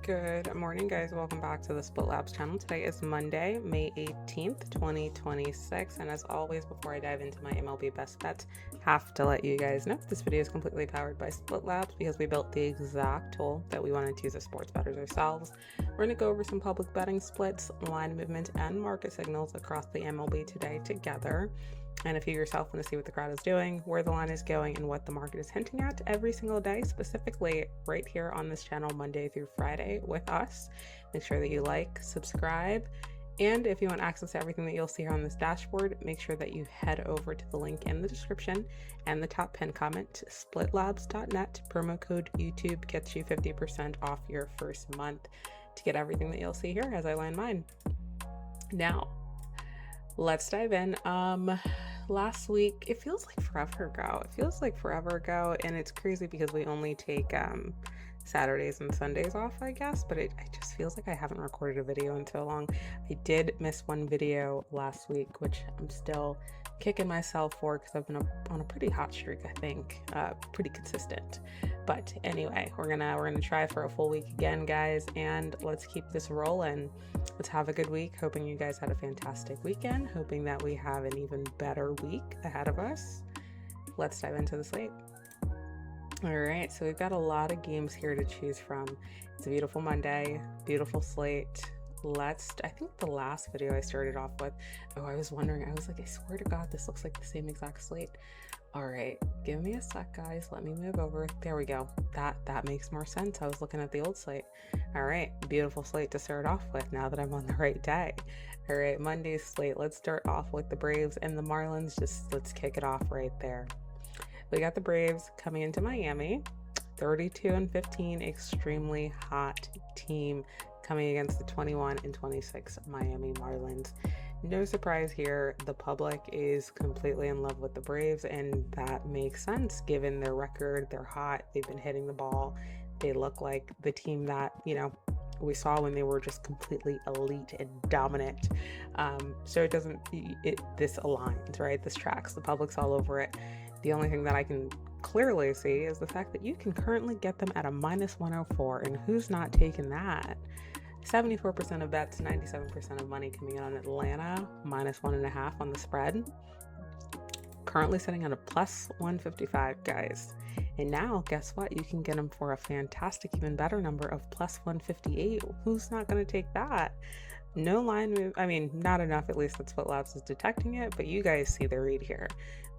Good morning, guys. Welcome back to the Split Labs channel. Today is Monday, May 18th, 2026. And as always, before I dive into my MLB best bets, have to let you guys know this video is completely powered by Split Labs because we built the exact tool that we wanted to use as sports bettors ourselves. We're going to go over some public betting splits, line movement, and market signals across the MLB today together. And if you yourself want to see what the crowd is doing, where the line is going, and what the market is hinting at every single day, specifically right here on this channel, Monday through Friday with us, make sure that you like, subscribe, and if you want access to everything that you'll see here on this dashboard, make sure that you head over to the link in the description and the top pinned comment, splitlabs.net. Promo code YouTube gets you 50% off your first month to get everything that you'll see here as I land mine. Now, let's dive in. Last week, it feels like forever ago. And it's crazy because we only take Saturdays and Sundays off, I guess, but it just feels like I haven't recorded a video in so long. I did miss one video last week, which I'm still kicking myself for because I've been on a pretty hot streak, I think, pretty consistent. But anyway, we're gonna try for a full week again, guys, and let's keep this rolling. Let's have a good week. Hoping you guys had a fantastic weekend. Hoping that we have an even better week ahead of us. Let's dive into the slate. All right, so we've got a lot of games here to choose from. It's a beautiful Monday, beautiful slate. I think the last video I started off with, I was wondering, I was like, I swear to God, this looks like the same exact slate. All right, give me a sec, guys. Let me move over. There we go. That makes more sense. I was looking at the old slate. All right, beautiful slate to start off with now that I'm on the right day. All right, Monday's slate. Let's start off with the Braves and the Marlins. Let's kick it off right there. We got the Braves coming into Miami, 32-15, extremely hot team coming against the 21-26 Miami Marlins. No surprise here, the public is completely in love with the Braves, and that makes sense given their record. They're hot, they've been hitting the ball, they look like the team that, we saw when they were just completely elite and dominant. So this aligns, right? This tracks, the public's all over it. The only thing that I can clearly see is the fact that you can currently get them at a -104, and who's not taking that? 74% of bets, 97% of money coming in on Atlanta, -1.5 on the spread. Currently sitting at a +155, guys. And now, guess what? You can get them for a fantastic, even better number of +158. Who's not going to take that? No line move. I mean, not enough, at least that Split Labs is detecting it, but you guys see the read here.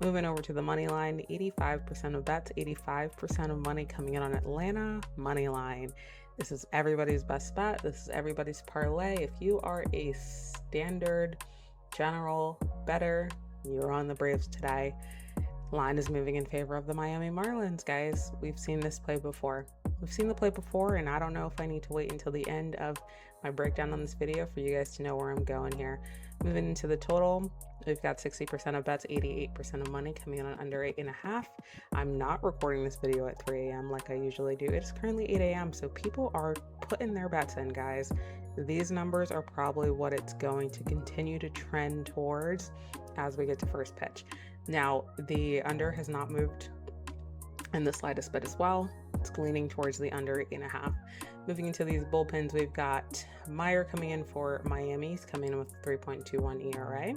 Moving over to the money line, 85% of bets, 85% of money coming in on Atlanta, money line. This is everybody's best bet. This is everybody's parlay. If you are a standard general bettor, you're on the Braves today. Line is moving in favor of the Miami Marlins, guys. We've seen this play before. And I don't know if I need to wait until the end of my breakdown on this video for you guys to know where I'm going here. Moving into the total, we've got 60% of bets, 88% of money coming in on under 8.5. I'm not recording this video at 3 a.m. like I usually do. It's currently 8 a.m. So people are putting their bets in, guys. These numbers are probably what it's going to continue to trend towards as we get to first pitch. Now, the under has not moved in the slightest bit as well. It's leaning towards the under 8.5. Moving into these bullpens, we've got Meyer coming in for Miami. He's coming in with 3.21 ERA,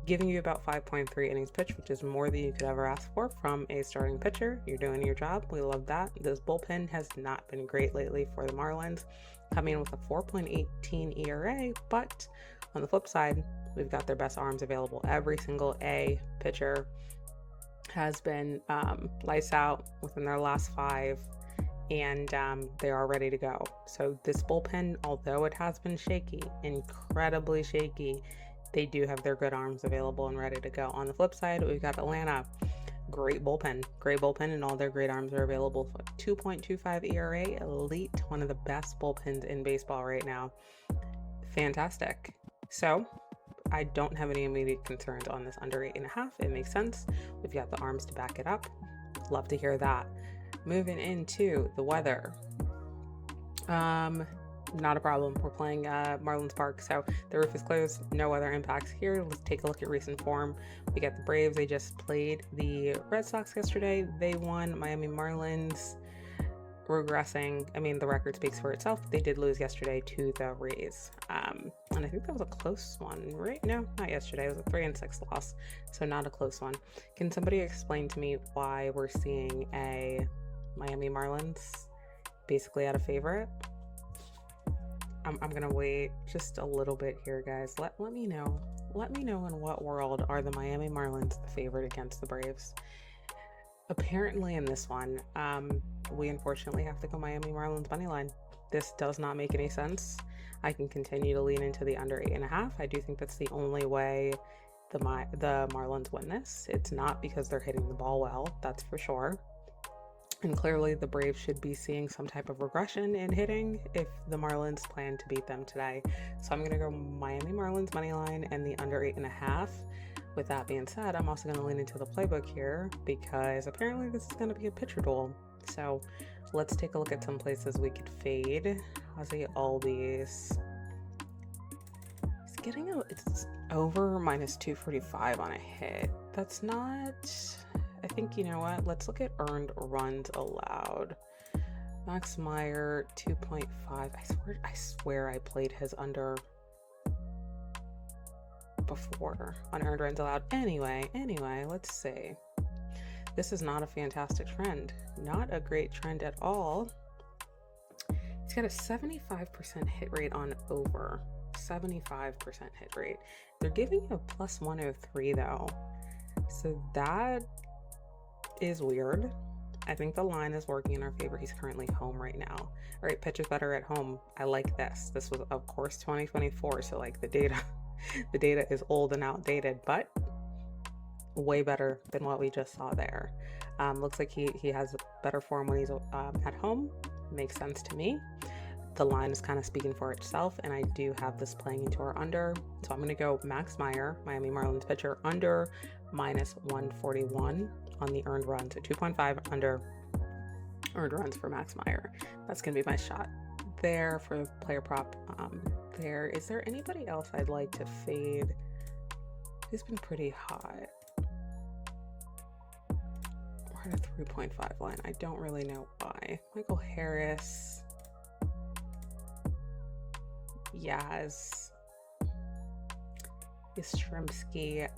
giving you about 5.3 innings pitch, which is more than you could ever ask for from a starting pitcher. You're doing your job. We love that. This bullpen has not been great lately for the Marlins, coming in with a 4.18 ERA, but on the flip side, we've got their best arms available. Every single A pitcher has been lights out within their last 5, and they are ready to go. So this bullpen, although it has been shaky, incredibly shaky, they do have their good arms available and ready to go. On the flip side, we've got Atlanta. Great bullpen, and all their great arms are available for 2.25 ERA, elite, one of the best bullpens in baseball right now. Fantastic. So I don't have any immediate concerns on this under 8.5. It makes sense. We've got the arms to back it up. Love to hear that. Moving into the weather. Not a problem. We're playing Marlins Park, so the roof is closed. No weather impacts here. Let's take a look at recent form. We got the Braves. They just played the Red Sox yesterday. They won. Miami Marlins regressing. I mean, the record speaks for itself. They did lose yesterday to the Rays. And I think that was a close one, right? No, not yesterday. It was a 3-6 loss, so not a close one. Can somebody explain to me why we're seeing a Miami Marlins basically at a favorite? I'm gonna wait just a little bit here, guys. Let me know. Let me know in what world are the Miami Marlins the favorite against the Braves. Apparently in this one, we unfortunately have to go Miami Marlins money line. This does not make any sense. I can continue to lean into the under 8.5. I do think that's the only way the Marlins win this. It's not because they're hitting the ball well, that's for sure. And clearly the Braves should be seeing some type of regression in hitting if the Marlins plan to beat them today. So I'm going to go Miami Marlins money line and the under 8.5. With that being said, I'm also going to lean into the playbook here because apparently this is going to be a pitcher duel. So let's take a look at some places we could fade. Ozzy Albies. It's over -245 on a hit. That's not... I think, you know what? Let's look at earned runs allowed. Max Meyer, 2.5. I swear I played his under before on earned runs allowed. Anyway, let's see. This is not a fantastic trend. Not a great trend at all. He's got a 75% hit rate on over. 75% hit rate. They're giving you a +103 though. So that is weird. I think the line is working in our favor. He's currently home right now. All right, pitchers better at home. I like this. This was, of course, 2024, so like the data is old and outdated, but way better than what we just saw there. Looks like he has better form when he's at home. Makes sense to me. The line is kind of speaking for itself, and I do have this playing into our under. So I'm going to go Max Meyer, Miami Marlins pitcher, under -141 on the earned run. So 2.5 under earned runs for Max Meyer. That's going to be my shot there for player prop. There. Is there anybody else I'd like to fade who's been pretty hot? We're at a 3.5 line. I don't really know why. Michael Harris. Yaz. Yastrzemski.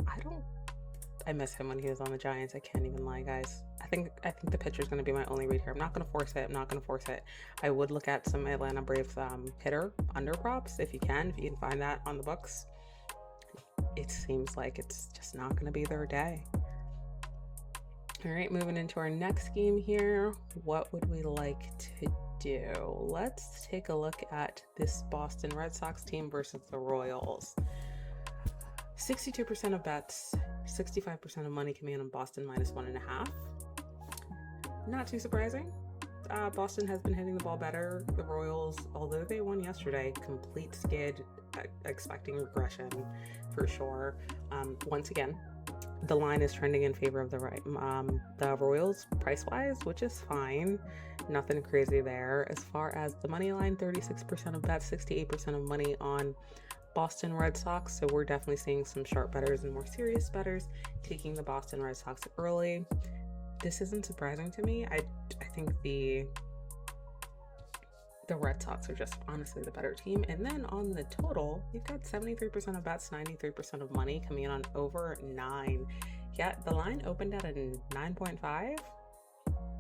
I miss him when he was on the Giants. I can't even lie, guys. I think the pitcher's going to be my only read here. I'm not going to force it. I would look at some Atlanta Braves hitter under props if you can find that on the books. It seems like it's just not going to be their day. All right, moving into our next game here. What would we like to do? Let's take a look at this Boston Red Sox team versus the Royals. 62% of bets, 65% of money coming in on Boston -1.5. Not too surprising. Boston has been hitting the ball better. The Royals, although they won yesterday, complete skid, expecting regression for sure. Once again, the line is trending in favor of the Royals price-wise, which is fine. Nothing crazy there. As far as the money line, 36% of bets, 68% of money on Boston Red Sox. So we're definitely seeing some sharp bettors and more serious bettors taking the Boston Red Sox early. This isn't surprising to me. I think the Red Sox are just honestly the better team. And then on the total, you've got 73% of bets, 93% of money coming in on over 9. Yet the line opened at a 9.5.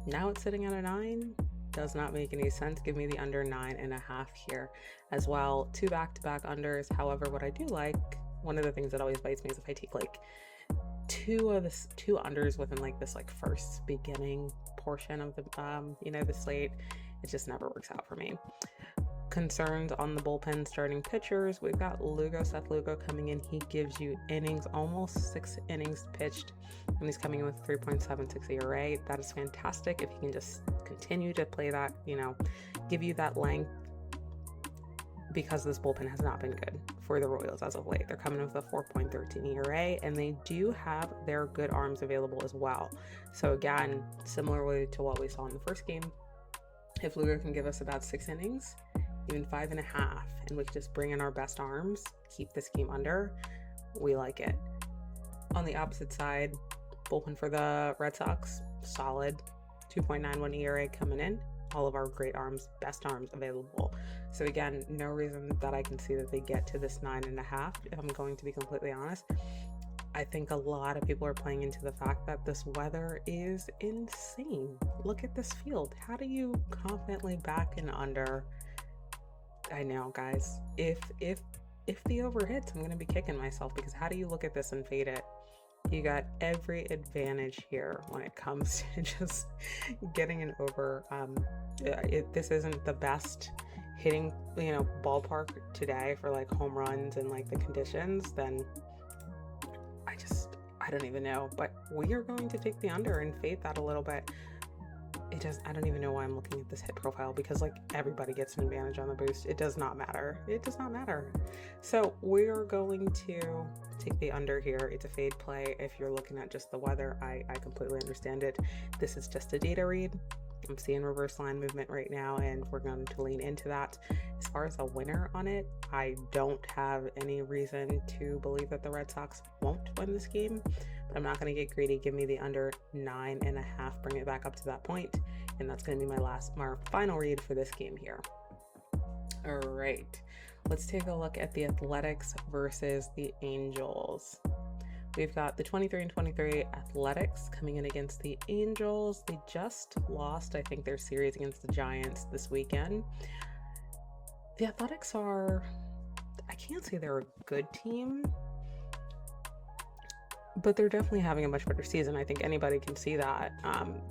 Now it's sitting at a 9. Does not make any sense. Give me the under 9.5 here as well. 2 back-to-back unders. However, what I do like, one of the things that always bites me is if I take like two unders within like this like first beginning portion of the the slate. It just never works out for me. Concerns on the bullpen starting pitchers. We've got Seth Lugo coming in. He gives you innings, almost 6 innings pitched, and he's coming in with 3.76 ERA. That is fantastic. If he can just continue to play that, give you that length, because this bullpen has not been good for the Royals as of late. They're coming with a 4.13 ERA, and they do have their good arms available as well. So again, similarly to what we saw in the first game, if Lugo can give us about 6 innings, even 5.5, and we can just bring in our best arms, keep this game under, we like it. On the opposite side, bullpen for the Red Sox, solid. 2.91 ERA coming in. all of our great arms, best arms available. So again, no reason that I can see that they get to this 9.5, if I'm going to be completely honest. I think a lot of people are playing into the fact that this weather is insane. Look at this field. How do you confidently back and under? I know, guys, if the over hits, I'm going to be kicking myself, because how do you look at this and fade it? You got every advantage here when it comes to just getting an over. This isn't the best hitting, ballpark today for like home runs and like the conditions. Then I don't even know, but we are going to take the under and fade that a little bit. I don't even know why I'm looking at this hit profile, because like everybody gets an advantage on the boost. It does not matter. It does not matter. So we're going to take the under here. It's a fade play. If you're looking at just the weather, I completely understand it. This is just a data read. I'm seeing reverse line movement right now, and we're going to lean into that. As far as a winner on it, I don't have any reason to believe that the Red Sox won't win this game, but I'm not going to get greedy. Give me the under 9.5, bring it back up to that point, and that's going to be my final read for this game here. All right, let's take a look at the Athletics versus the Angels. We've got the 23-23 Athletics coming in against the Angels. They just lost, I think, their series against the Giants this weekend. The Athletics I can't say they're a good team, but they're definitely having a much better season. I think anybody can see that.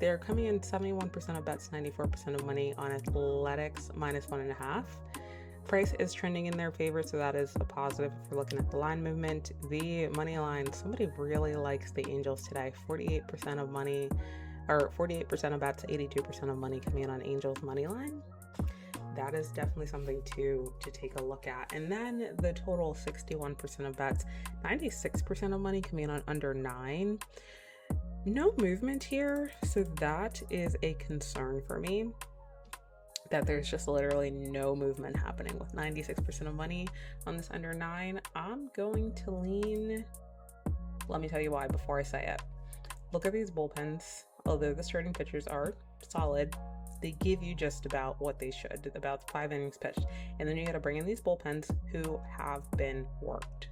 They're coming in 71% of bets, 94% of money on Athletics, -1.5. Price is trending in their favor, so that is a positive if we're looking at the line movement. The money line, somebody really likes the Angels today. 48% of money, or 48% of bets, 82% of money coming in on Angels money line. That is definitely something to take a look at. And then the total, 61% of bets, 96% of money coming in on under 9. No movement here, so that is a concern for me, that there's just literally no movement happening. With 96% of money on this under 9, I'm going to lean. Let me tell you why before I say it. Look at these bullpens. Although the starting pitchers are solid, they give you just about what they should, about 5 innings pitched. And then you got to bring in these bullpens who have been worked.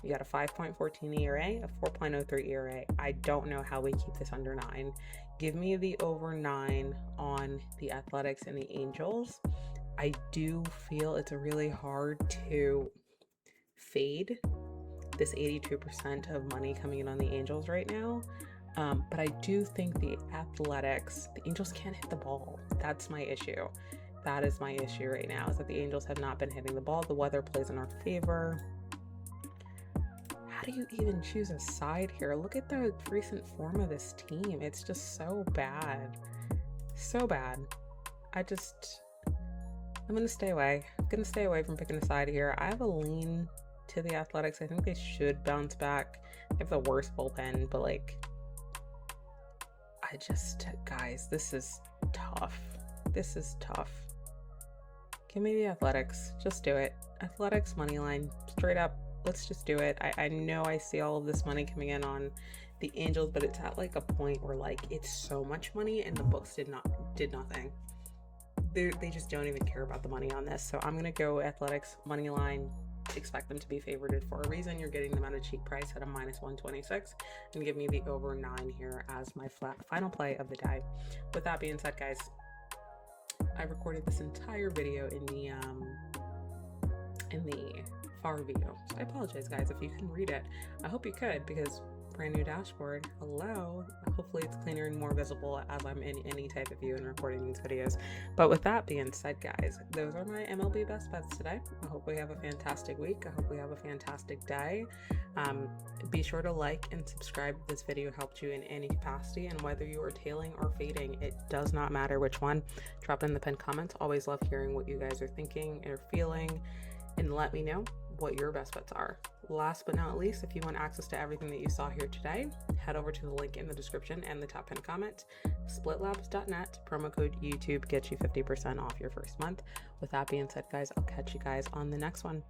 You got a 5.14 ERA, a 4.03 ERA. I don't know how we keep this under 9. Give me the over 9 on the Athletics and the Angels. I do feel it's really hard to fade this 82% of money coming in on the Angels right now. But I do think the Athletics, the Angels can't hit the ball. That's my issue. That is my issue right now, is that the Angels have not been hitting the ball. The weather plays in our favor. How do you even choose a side here? Look at the recent form of this team. It's just so bad. So bad. I'm going to stay away. I'm going to stay away from picking a side here. I have a lean to the Athletics. I think they should bounce back. They have the worst bullpen, but guys, this is tough. This is tough. Give me the Athletics. Just do it. Athletics money line. Straight up. Let's just do it. I know I see all of this money coming in on the Angels, but it's at like a point where it's so much money and the books did nothing. They just don't even care about the money on this. So I'm going to go Athletics money line. Expect them to be favored for a reason. You're getting them at a cheap price at a -126, and give me the over 9 here as my final play of the day. With that being said, guys, I recorded this entire video in the far view, so I apologize, guys, if you couldn't read it. I hope you could, because brand new dashboard. Hello. Hopefully it's cleaner and more visible as I'm in any type of view and recording these videos. But with that being said, guys, those are my MLB best bets today. I hope we have a fantastic week. I hope we have a fantastic day. Be sure to like and subscribe if this video helped you in any capacity, and whether you are tailing or fading, it does not matter which one. Drop in the pinned comments. Always love hearing what you guys are thinking or feeling, and let me know what your best bets are. Last but not least, if you want access to everything that you saw here today, head over to the link in the description and the top pinned comment. Splitlabs.net, promo code YouTube gets you 50% off your first month. With that being said, guys, I'll catch you guys on the next one.